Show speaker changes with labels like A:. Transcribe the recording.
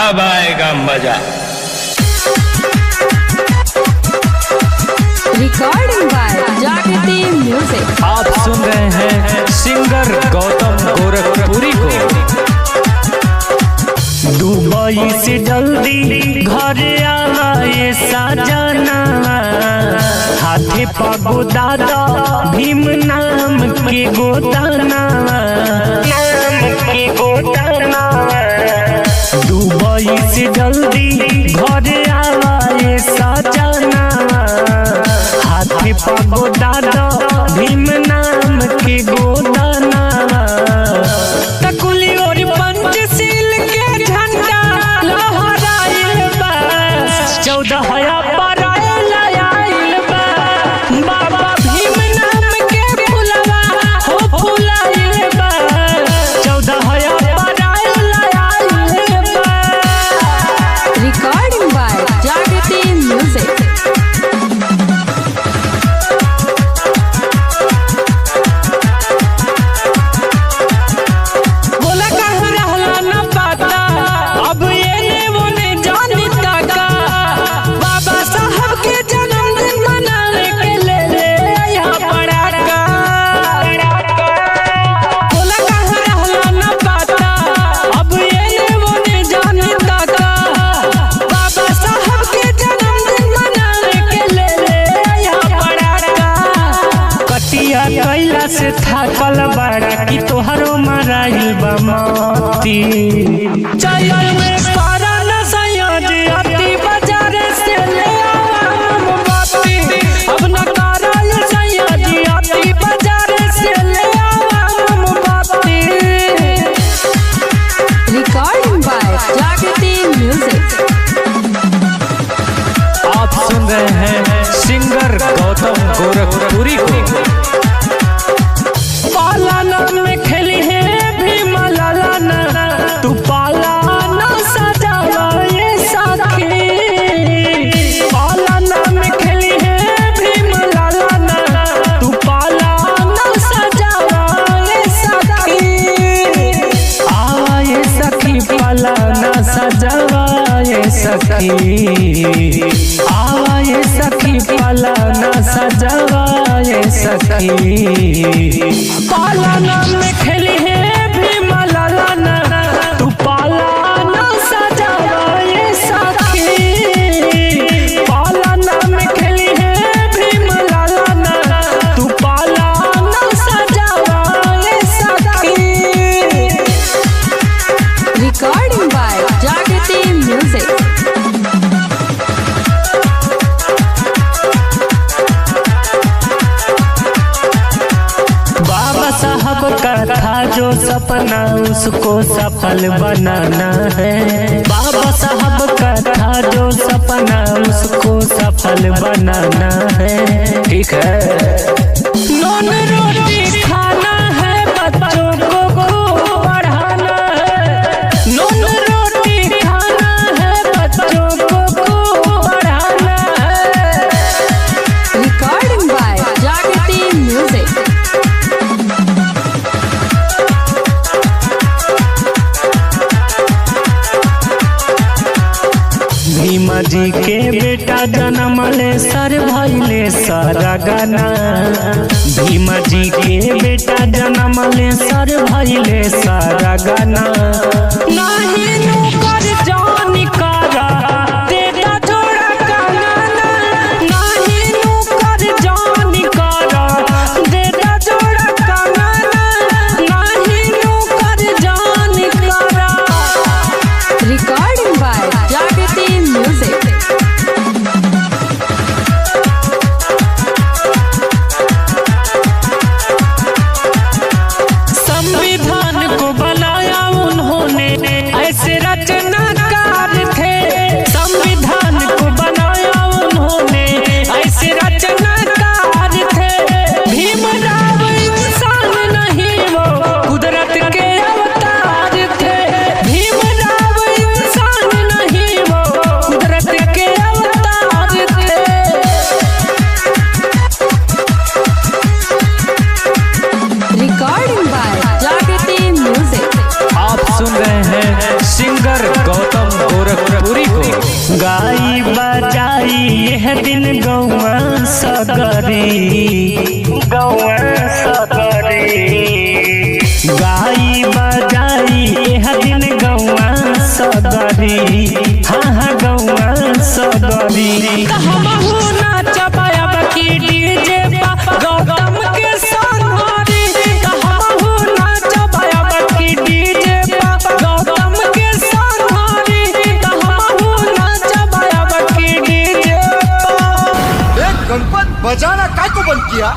A: अब आएगा मजा।
B: रिकॉर्डिंग बाय जागृति म्यूजिक।
C: आप सुन रहे हैं सिंगर गौतम गोरखपुरी को। दुबई से जल्दी घर आए साजना, हाथे पागो दादा भीम नाम के गोदाना, दुबई से जल्दी घर आए साजना, हाथे पागो दादा भीम नाम के गोदाना, तकुली और पंचशील के झंडा लहराइल बा, 14 अप्रैल आइल बा, बाबा भीम नाम के फुलवा हो फुलाइल बा, 14 अप्रैल आइल बा।
B: रिकॉर्डिंग बाय जागृति म्यूजिक। कैला से थाकल बड़ा कि तोहरो मराइल बा मोती, चल में पारा न सयाजी अति बाजार से ले आवा मोमबत्ती, अब न कराय सयाजी अति बाजार से ले आवा मोमबत्ती। रिकॉर्डिंग बाय जागृति म्यूजिक।
C: आप सुन रहे हैं सिंगर गौतम गोरखपुरी को। पालाना में खेली है भीम लालाना, तू पालाना सजावा ये साथी, पालाना में खेली है भीम लालाना, तू पालाना सजावा ये साथी, आवा ये सखी पालाना सजावा ये सखी, आवा ये सखी पालाना सजावा ये सखी, पालाना में खेली है भीम लालाना, तू पालाना सजावा ये सखी, पालाना में खेली है भीम लालाना, तू पालाना सजावा ये सखी।
B: रिकॉर्डिंग बाय जागृति म्यूजिक।
C: साहब का था जो सपना उसको सफल बनाना है, बाबा साहब का था जो सपना उसको सफल बनाना है, ठीक है। नॉन रोटी खाना है, बच्चों को पढ़ाना है, नॉन रोटी खाना है, बच्चों को पढ़ाना है।
B: रिकॉर्डिंग बाय जागृति म्यूजिक।
C: भीमा जी के बेटा जन्म ले सर भइले सारा गाना, भीमा जी के बेटा जन्म ले सर भइले सारा गाना, नाही नौकर जानी करा देता जोड़ा काना, नाही नौकर जानी करा देता जोड़ा काना, नाही नौकर जानी करा।
B: रिकॉर्डिंग बाय जागृति म्यूजिक।
C: संविधान को बनाया उन्होंने ऐसे
B: गाई बजाई यह दिन गौआ सगरी, गौआ सगरी। गाई बजाई यह दिन गौआ सगरी, हाँ हाँ गौआ सगरी। हमहू नाचब अब की डीजे पा गौतम के संगरी, हमहू नाचब अब की डीजे पा गौतम के संगरी, हमहू नाचब अब की डीजे पा।
A: गणपत बजाना काय को बंद किया।